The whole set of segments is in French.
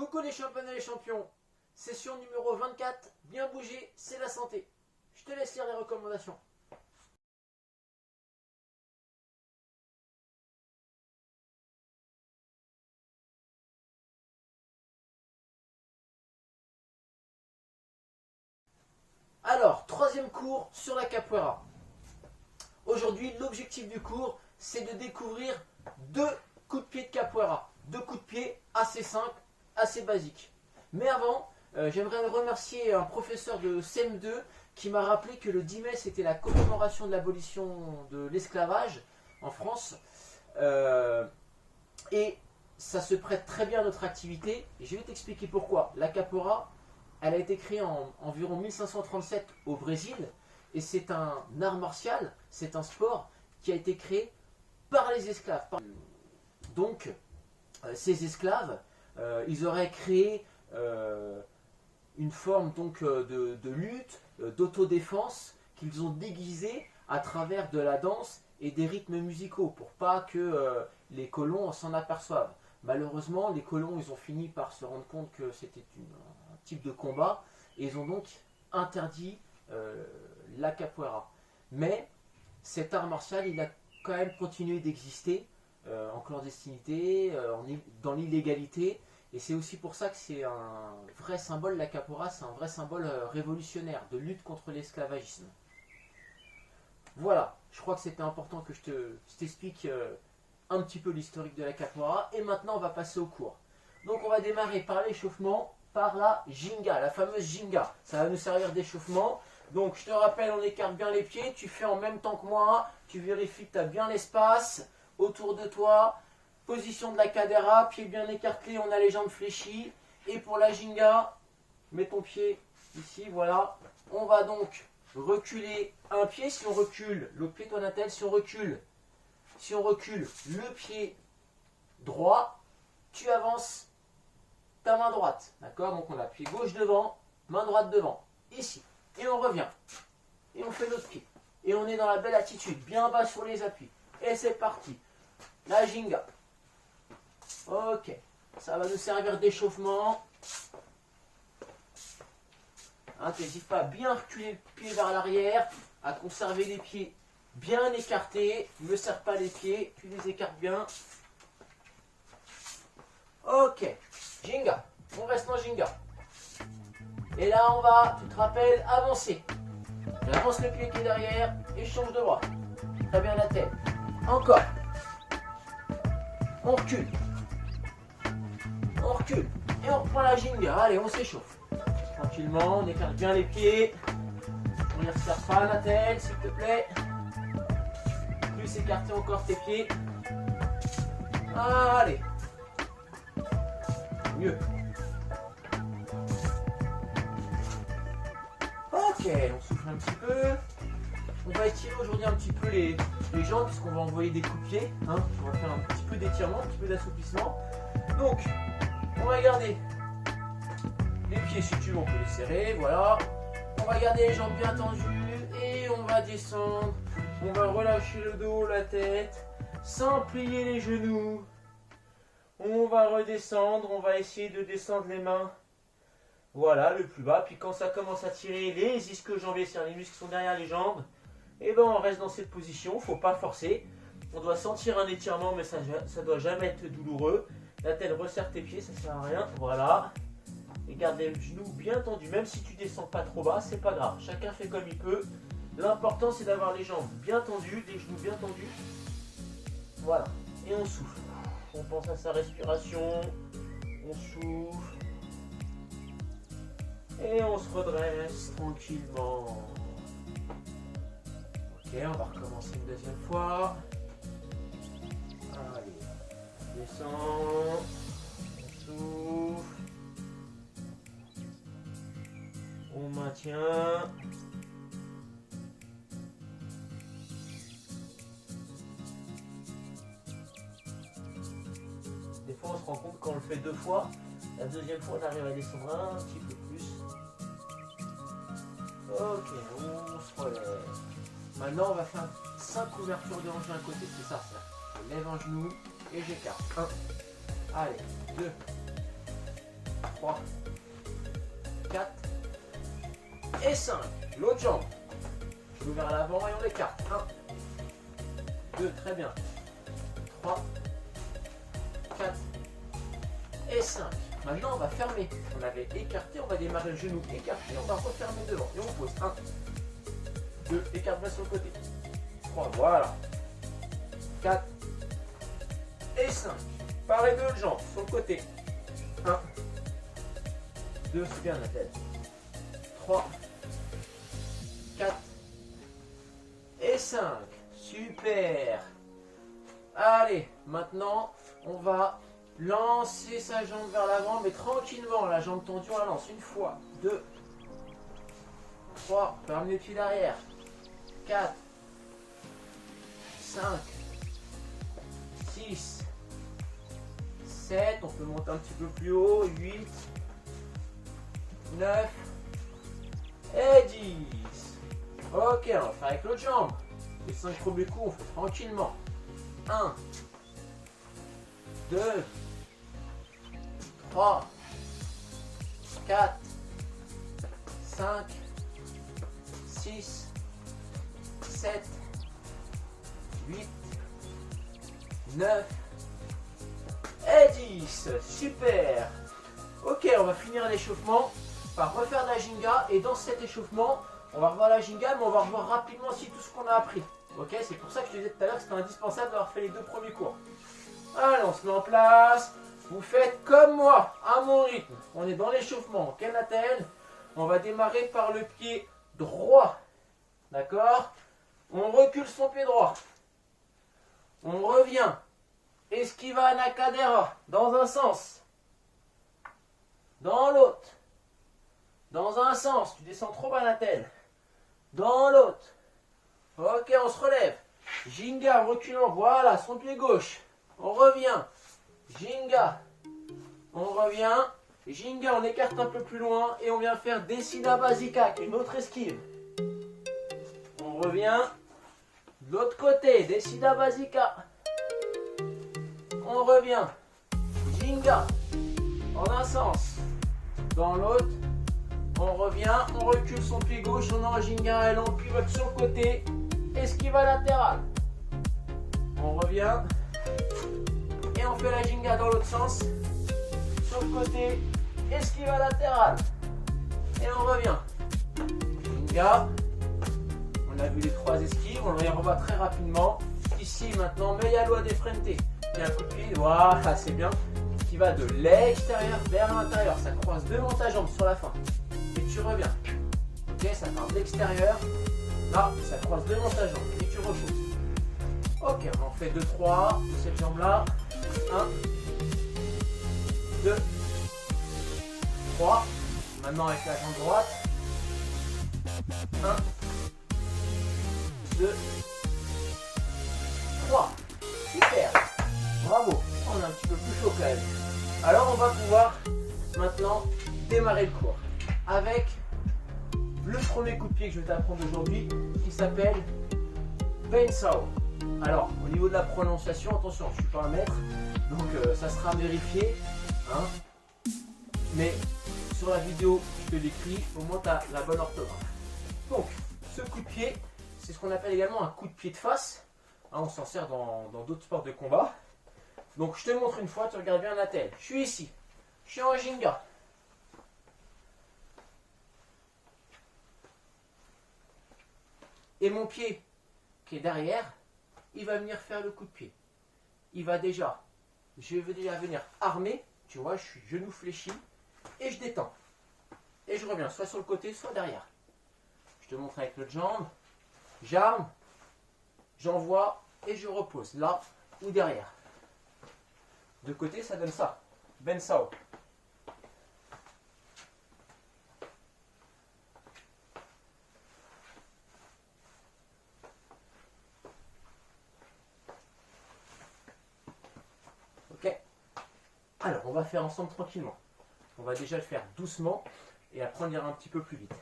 Coucou les champions et les champions, session numéro 24, bien bouger, c'est la santé. Je te laisse lire les recommandations. Alors, troisième cours sur la capoeira. Aujourd'hui, l'objectif du cours, c'est de découvrir deux coups de pied de capoeira. Deux coups de pied assez simples, assez basiques. Mais avant, j'aimerais remercier un professeur de CM2 qui m'a rappelé que le 10 mai, c'était la commémoration de l'abolition de l'esclavage en France. Et ça se prête très bien à notre activité. Et je vais t'expliquer pourquoi. La capoeira, elle a été créée en environ 1537 au Brésil. Et c'est un art martial, c'est un sport qui a été créé par les esclaves. Donc, ces esclaves, ils auraient créé une forme donc, de lutte, d'autodéfense, qu'ils ont déguisée à travers de la danse et des rythmes musicaux, pour pas que les colons s'en aperçoivent. Malheureusement, les colons, ils ont fini par se rendre compte que c'était un type de combat, et ils ont donc interdit la capoeira. Mais cet art martial, il a quand même continué d'exister en clandestinité, dans l'illégalité. Et c'est aussi pour ça que c'est un vrai symbole, la capoeira, c'est un vrai symbole révolutionnaire de lutte contre l'esclavagisme. Voilà, je crois que c'était important que je t'explique un petit peu l'historique de la capoeira. Et maintenant, on va passer au cours. Donc on va démarrer par l'échauffement, par la ginga, la fameuse ginga. Ça va nous servir d'échauffement. Donc je te rappelle, on écarte bien les pieds, tu fais en même temps que moi, tu vérifies que tu as bien l'espace autour de toi. Position de la cadera, pied bien écarté, on a les jambes fléchies. Et pour la ginga, mets ton pied ici, voilà. On va donc reculer un pied. Si on recule, l'autre pied toi Nathel, si on recule le pied droit, tu avances ta main droite. D'accord? Donc on a pied gauche devant, main droite devant. Ici. Et on revient. Et on fait l'autre pied. Et on est dans la belle attitude, bien bas sur les appuis. Et c'est parti. La ginga. Ok, ça va nous servir d'échauffement. N'hésite pas à bien reculer le pied vers l'arrière, à conserver les pieds bien écartés. Ne serre pas les pieds, tu les écartes bien. Ok, ginga, on reste en ginga. Et là on va, tu te rappelles, avancer. J'avance le pied qui est derrière et je change de bras. Très bien la tête. Encore. On recule. On recule et on reprend la ginga. Allez, on s'échauffe. Tranquillement, on écarte bien les pieds. On ne resserre pas la tête, s'il te plaît. Plus écarter encore tes pieds. Allez. Mieux. Ok, on souffle un petit peu. On va étirer aujourd'hui un petit peu les jambes puisqu'on va envoyer des coups de pied. On va faire un petit peu d'étirement, un petit peu d'assouplissement. Donc, on va garder les pieds si tu veux, on peut les serrer, voilà. On va garder les jambes bien tendues et on va descendre. On va relâcher le dos, la tête, sans plier les genoux. On va redescendre, on va essayer de descendre les mains. Voilà, le plus bas. Puis quand ça commence à tirer les ischio-jambiers, c'est-à-dire les muscles qui sont derrière les jambes, et ben on reste dans cette position, il ne faut pas forcer. On doit sentir un étirement, mais ça ne doit jamais être douloureux. La tête, resserre tes pieds, ça ne sert à rien. Voilà. Et garde les genoux bien tendus. Même si tu descends pas trop bas, c'est pas grave. Chacun fait comme il peut. L'important, c'est d'avoir les jambes bien tendues, les genoux bien tendus. Voilà. Et on souffle. On pense à sa respiration. On souffle. Et on se redresse tranquillement. Ok, on va recommencer une deuxième fois. Allez. Descend. On souffle. On maintient. Des fois, on se rend compte quand on le fait deux fois. La deuxième fois, on arrive à descendre un petit peu plus. Ok, on se relève. Maintenant, on va faire 5 ouvertures de hanche d'un côté. C'est ça. Je lève un genou et j'écarte. 1. Allez. 2. 3, 4 et 5. L'autre jambe. Je l'ouvre vers l'avant et on écarte. 1, 2, très bien. 3, 4 et 5. Maintenant, on va fermer. On avait écarté, on va démarrer le genou écarté. On va refermer devant. Et on pose. 1, 2, écarte-moi sur le côté. 3, voilà. 4 et 5. Pareil de l'autre jambe, sur le côté. 1, 2, c'est bien la tête. 3, 4 et 5. Super. Allez, maintenant, on va lancer sa jambe vers l'avant, mais tranquillement. La jambe tendue, on la lance. Une fois, 2, 3, ferme les pieds derrière. 4, 5, 6, 7, on peut monter un petit peu plus haut, 8, 9 et 10. Ok, on va faire avec l'autre jambe. Les 5 premiers coups, on fait tranquillement. 1, 2, 3, 4, 5, 6, 7, 8, 9 et 10. Super. Ok, on va finir l'échauffement par refaire de la Ginga. Et dans cet échauffement, on va revoir la Ginga, mais on va revoir rapidement aussi tout ce qu'on a appris. Ok, c'est pour ça que je te disais tout à l'heure que c'était indispensable d'avoir fait les 2 premiers cours. Allez, on se met en place. Vous faites comme moi, à mon rythme. On est dans l'échauffement. Quel attelle? On va démarrer par le pied droit. D'accord? On recule son pied droit. On revient. Esquiva Nakadera. Dans un sens. Dans l'autre. Dans un sens. Tu descends trop bas la tête. Dans l'autre. Ok, on se relève. Ginga, reculant. Voilà, son pied gauche. On revient. Ginga. On revient. Ginga, on écarte un peu plus loin. Et on vient faire Descida Basica. Une autre esquive. On revient. De l'autre côté. Descida Basica. On revient. Ginga. En un sens. Dans l'autre. On revient. On recule son pied gauche. On est en Ginga. Et on pivote sur le côté. Esquiva latérale. On revient. Et on fait la Ginga dans l'autre sens. Sur le côté. Esquiva latérale. Et on revient. Ginga. On a vu les 3 esquives. On les revoit très rapidement. Ici maintenant, Meyalo à défrenter. Et un coup de pied. Voilà, c'est bien. Qui va de l'extérieur vers l'intérieur. Ça croise devant ta jambe sur la fin. Et tu reviens. Ok, ça part de l'extérieur. Là, ça croise devant ta jambe. Et tu reposes. Ok, on en fait 2-3 de cette jambe-là. 1, 2, 3. Maintenant avec la jambe droite. 1, 2, 3. Super. Bravo. On est un petit peu plus chaud quand même. Alors on va pouvoir maintenant démarrer le cours avec le premier coup de pied que je vais t'apprendre aujourd'hui qui s'appelle Bensao. Alors au niveau de la prononciation, attention, je ne suis pas un maître, donc ça sera vérifié. Hein, mais sur la vidéo, je te l'écris, au moins tu as la bonne orthographe. Donc ce coup de pied, c'est ce qu'on appelle également un coup de pied de face. Hein, on s'en sert dans d'autres sports de combat. Donc je te montre une fois, tu regardes bien la tête. Je suis ici, je suis en Ginga. Et mon pied qui est derrière, il va venir faire le coup de pied. Je vais déjà venir armer, tu vois, je suis genou fléchi et je détends. Et je reviens soit sur le côté, soit derrière. Je te montre avec l'autre jambe. J'arme, j'envoie et je repose là ou derrière. De côté, ça donne ça. Bensao. Ok. Alors, on va faire ensemble tranquillement. On va déjà le faire doucement et après on ira un petit peu plus vite.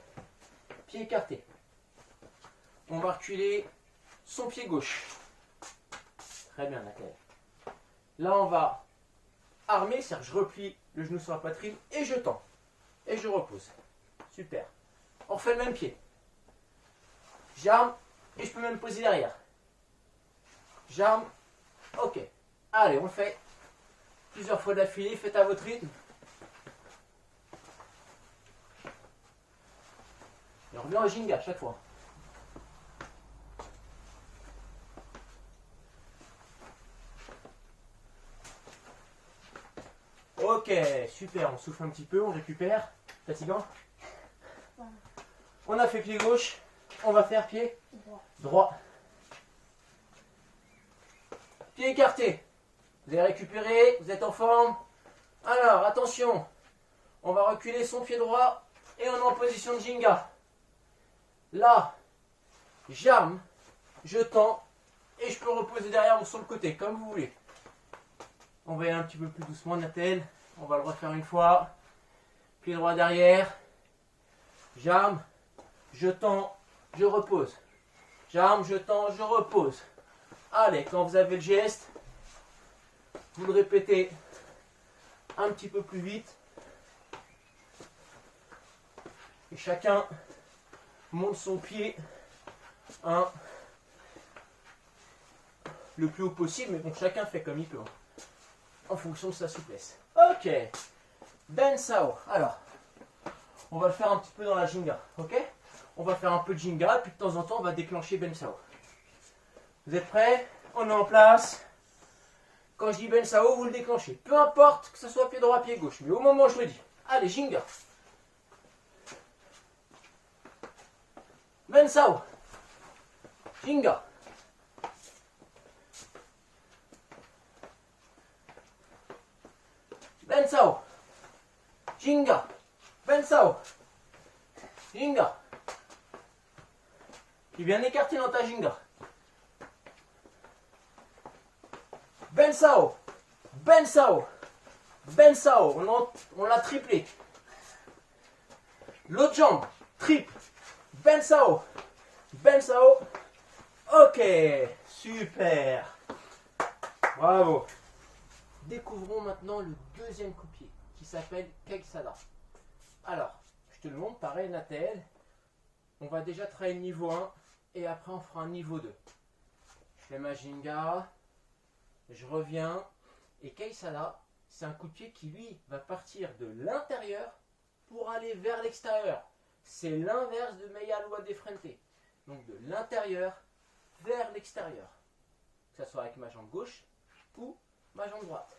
Pied écarté. On va reculer son pied gauche. Très bien, d'accord. Là, on va armer, c'est-à-dire que je replie le genou sur la poitrine et je tends. Et je repose. Super. On refait le même pied. J'arme et je peux même poser derrière. J'arme. Ok. Allez, on le fait plusieurs fois d'affilée. Faites à votre rythme. Et on revient au Ginga à chaque fois. Ok, super. On souffle un petit peu, on récupère. Fatigant. On a fait pied gauche. On va faire pied droit. Pied écarté. Vous avez récupéré, vous êtes en forme. Alors, attention. On va reculer son pied droit et on est en position de Ginga. Là, j'arme, je tends et je peux reposer derrière ou sur le côté, comme vous voulez. On va y aller un petit peu plus doucement, Nathel. On va le refaire une fois. Pied droit derrière. J'arme, je tends, je repose. J'arme, je tends, je repose. Allez, quand vous avez le geste, vous le répétez un petit peu plus vite. Et chacun monte son pied le plus haut possible, mais bon, chacun fait comme il peut, en fonction de sa souplesse. Ok, Ben Sao. Alors, on va le faire un petit peu dans la Ginga, ok? On va faire un peu de Ginga, puis de temps en temps, on va déclencher Ben Sao. Vous êtes prêts? On est en place. Quand je dis Ben Sao, vous le déclenchez. Peu importe que ce soit pied droit, pied gauche, mais au moment où je le dis. Allez, Ginga. Ben Sao. Ginga. Ben Sao. Ginga. Ben Sao. Ginga. Tu viens écarté dans ta Ginga. Ben Sao. Ben Sao. Ben Sao. On l'a triplé. L'autre jambe. Triple. Ben Sao. Ben Sao. Ok. Super. Bravo. Découvrons maintenant le deuxième coup de pied qui s'appelle Keisada. Alors, je te le montre, pareil, Nathel. On va déjà travailler le niveau 1 et après on fera un niveau 2. Je fais ma Ginga, je reviens et Keisada, c'est un coup de pied qui lui va partir de l'intérieur pour aller vers l'extérieur. C'est l'inverse de Meia Lua de Frente. Donc de l'intérieur vers l'extérieur. Que ce soit avec ma jambe gauche ou ma jambe droite.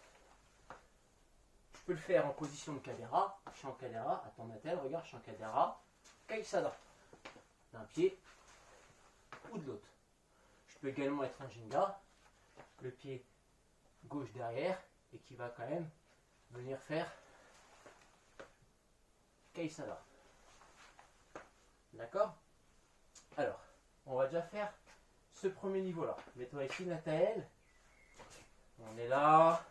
Je peux le faire en position de Kadera. Je suis en Kadera. Attends Nathel, regarde, je suis en Kadera. Keisada. D'un pied ou de l'autre. Je peux également être un Ginga. Le pied gauche derrière et qui va quand même venir faire Keisada. D'accord? Alors, on va déjà faire ce premier niveau-là. Mets-toi ici, Nathel. On est là.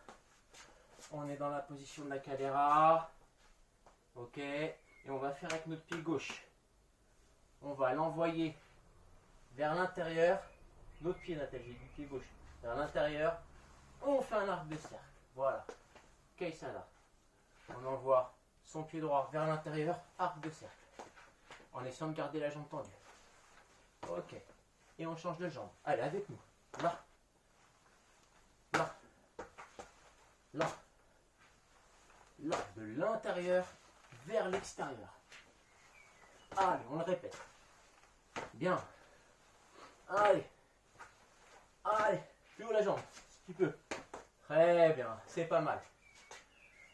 On est dans la position de la Kadera. Ok. Et on va faire avec notre pied gauche. On va l'envoyer vers l'intérieur. L'autre pied, Nathel, j'ai du pied gauche. Vers l'intérieur. On fait un arc de cercle. Voilà. Keisada. On envoie son pied droit vers l'intérieur. Arc de cercle. En essayant de garder la jambe tendue. Ok. Et on change de jambe. Allez, avec nous. Là. Là. Là. Là. De l'intérieur vers l'extérieur. Allez, on le répète. Bien. Allez. Allez. Plus haut la jambe. Si tu peux. Très bien. C'est pas mal.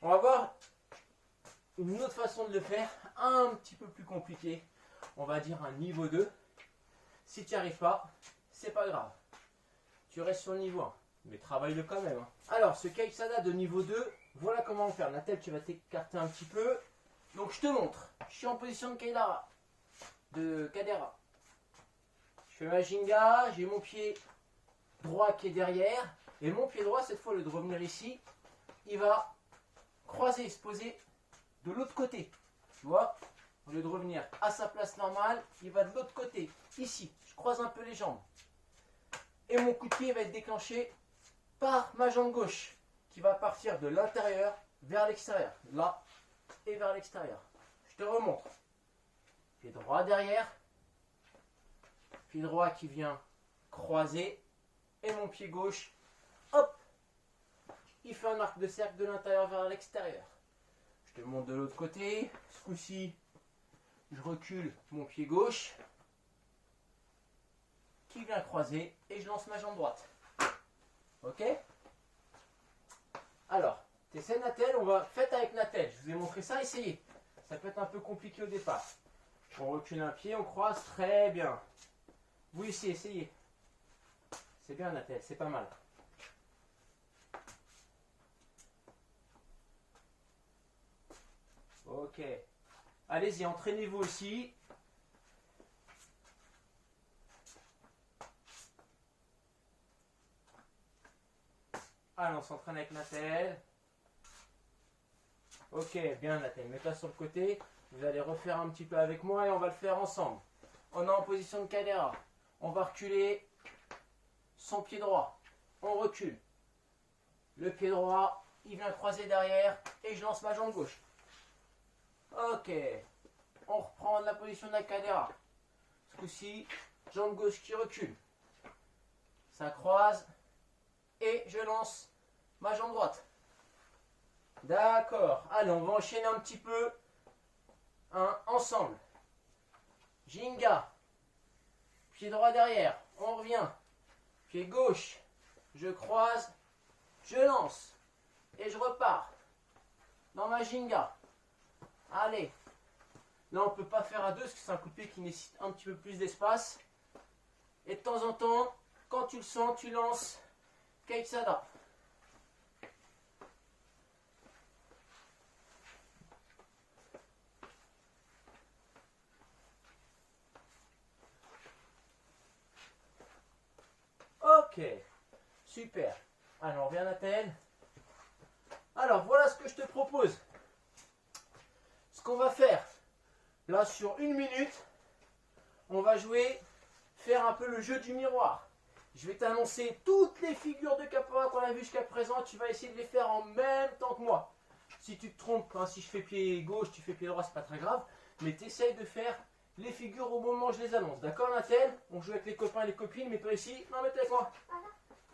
On va voir une autre façon de le faire. Un petit peu plus compliqué. On va dire un niveau 2. Si tu n'y arrives pas, c'est pas grave. Tu restes sur le niveau 1. Mais travaille-le quand même. Alors, ce Keisada de niveau 2, voilà comment on fait. Nathel, tu vas t'écarter un petit peu. Donc, je te montre. Je suis en position de Kadera. Je fais ma Ginga. J'ai mon pied droit qui est derrière. Et mon pied droit, cette fois, au lieu de revenir ici, il va croiser, se poser de l'autre côté. Tu vois? Au lieu de revenir à sa place normale, il va de l'autre côté. Ici, je croise un peu les jambes. Et mon coup de pied va être déclenché par ma jambe gauche, qui va partir de l'intérieur vers l'extérieur. Là et vers l'extérieur. Je te remontre. Pied droit derrière. Pied droit qui vient croiser. Et mon pied gauche, hop, il fait un arc de cercle de l'intérieur vers l'extérieur. Je te montre de l'autre côté. Ce coup-ci, je recule mon pied gauche qui vient croiser et je lance ma jambe droite. Ok? Alors, t'essaies Natel, faites avec Natel. Je vous ai montré ça, essayez. Ça peut être un peu compliqué au départ. On recule un pied, on croise, très bien. Vous ici, essayez. C'est bien Natel, c'est pas mal. Ok. Allez-y, entraînez-vous aussi. Allez, on s'entraîne avec Natel. Ok, bien Natel. Mets-toi sur le côté. Vous allez refaire un petit peu avec moi et on va le faire ensemble. On est en position de Cadera. On va reculer son pied droit. On recule. Le pied droit, il vient croiser derrière et je lance ma jambe gauche. Ok. On reprend la position de la Cadera. Ce coup-ci, jambe gauche qui recule. Ça croise. Et je lance ma jambe droite. D'accord. Allez, on va enchaîner un petit peu. Ensemble. Ginga. Pied droit derrière. On revient. Pied gauche. Je croise. Je lance. Et je repars. Dans ma Ginga. Allez. Là, on ne peut pas faire à deux parce que c'est un coup de pied qui nécessite un petit peu plus d'espace. Et de temps en temps, quand tu le sens, tu lances Keisada. Ok, super. Alors, on revient à Natel. Alors, voilà ce que je te propose. Ce qu'on va faire, là, sur 1 minute, on va faire un peu le jeu du miroir. Je vais t'annoncer toutes les figures de capoeira qu'on a vues jusqu'à présent. Tu vas essayer de les faire en même temps que moi. Si tu te trompes, hein, si je fais pied gauche, tu fais pied droit, c'est pas très grave. Mais tu essayes de faire les figures au moment où je les annonce. D'accord, Nathel? On joue avec les copains et les copines. Mets-toi ici. Non, mets-toi avec moi.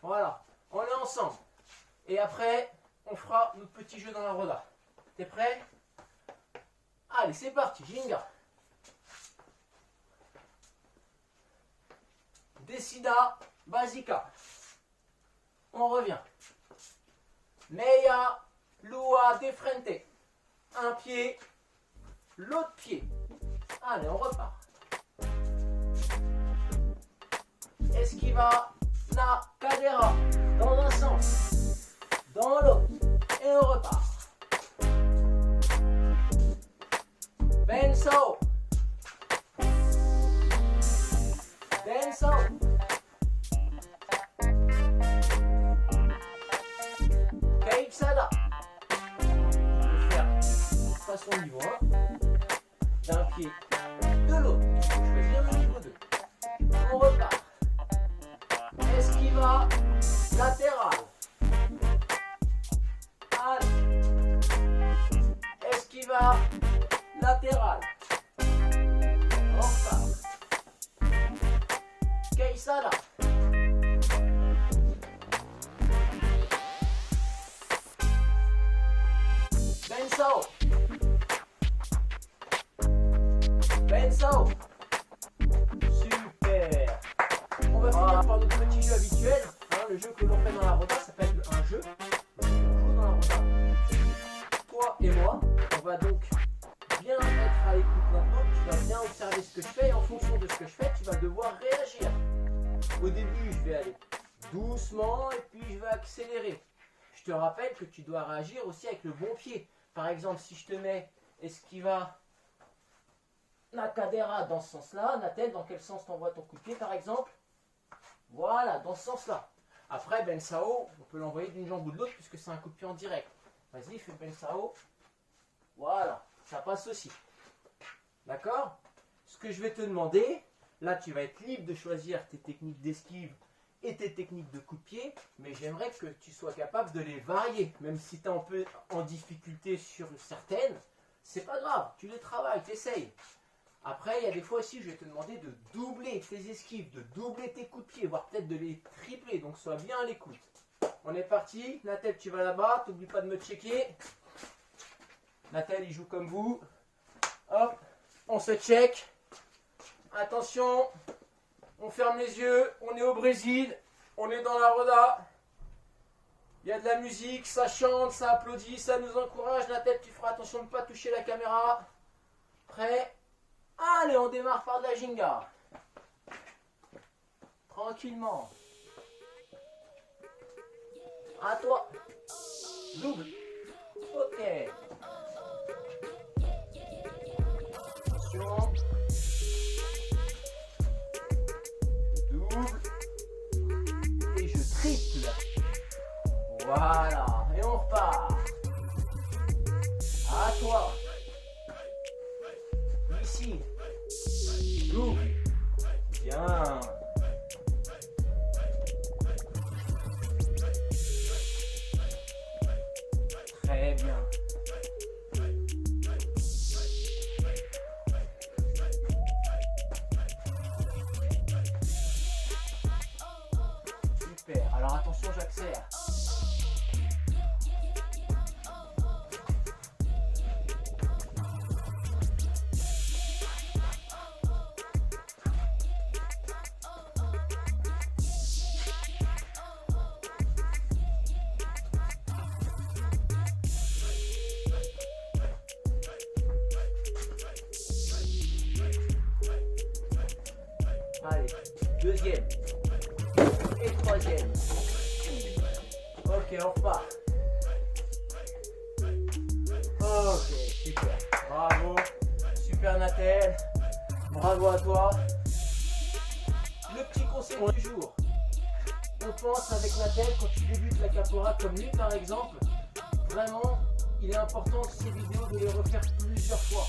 Voilà. On est ensemble. Et après, on fera notre petit jeu dans la roda. T'es prêt? Allez, c'est parti. Ginga. Décida. Basica. On revient. Meia, Lua, de frente. Un pied, l'autre pied. Allez, on repart. Esquiva, na, cadera. Dans un sens, dans l'autre. Et on repart. Benso. Benso. Keisada. Je vais faire façon niveau 1. D'un pied, de l'autre. Il faut choisir le niveau 2. On repart. Esquiva latérale. Allez. Esquiva latérale. On repart. Keisada. Benso. Benso. Super. On va finir par notre petit jeu habituel. Le jeu que l'on fait dans la roda s'appelle un jeu. On joue dans la roda. Toi et moi, on va donc bien être à l'écoute maintenant. Tu vas bien observer ce que je fais et en fonction de ce que je fais, tu vas devoir réagir. Au début, je vais aller doucement et puis je vais accélérer. Je te rappelle que tu dois réagir aussi avec le bon pied. Par exemple, si je te mets esquiva Nakadera dans ce sens-là, Natel, dans quel sens t'envoies ton coup de pied par exemple? Voilà, dans ce sens-là. Après, Bensao, on peut l'envoyer d'une jambe ou de l'autre puisque c'est un coup de pied en direct. Vas-y, fais Bensao. Voilà, ça passe aussi. D'accord? Ce que je vais te demander, là tu vas être libre de choisir tes techniques d'esquive et tes techniques de coup de pied, mais j'aimerais que tu sois capable de les varier. Même si tu es un peu en difficulté sur certaines, c'est pas grave, tu les travailles, tu essayes. Après, il y a des fois aussi, je vais te demander de doubler tes esquives, de doubler tes coups de pied, voire peut-être de les tripler, donc sois bien à l'écoute. On est parti, Nathel, tu vas là-bas, t'oublie pas de me checker. Nathel, il joue comme vous. Hop, on se check. Attention, on ferme les yeux, on est au Brésil, on est dans la roda. Il y a de la musique, ça chante, ça applaudit, ça nous encourage. Nathel, tu feras attention de ne pas toucher la caméra. Prêt? Allez, on démarre par de la ginga. Tranquillement. À toi. Double. Ok. Attention. Double. Et je triple. Voilà. Et on repart. À toi. Ici. Double. Bien. Très bien. Super. Alors attention, j'accélère. Allez, deuxième et troisième. Ok, on repart. Ok, super. Bravo. Super Nathel. Bravo à toi. Le petit conseil du jour. On pense avec Nathel, quand tu débutes la capoeira comme lui par exemple, vraiment, il est important ces vidéos de les refaire plusieurs fois.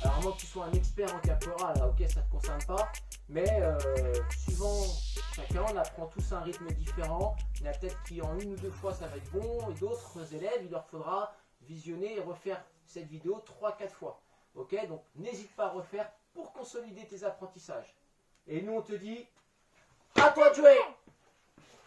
Alors à moins que tu sois un expert en capoeira, là ok ça ne te concerne pas. Mais suivant chacun, on apprend tous un rythme différent. Il y en a peut-être qui en une ou deux fois ça va être bon, et d'autres élèves, il leur faudra visionner et refaire cette vidéo 3-4 fois. Ok, donc n'hésite pas à refaire pour consolider tes apprentissages. Et nous on te dit, à toi de jouer!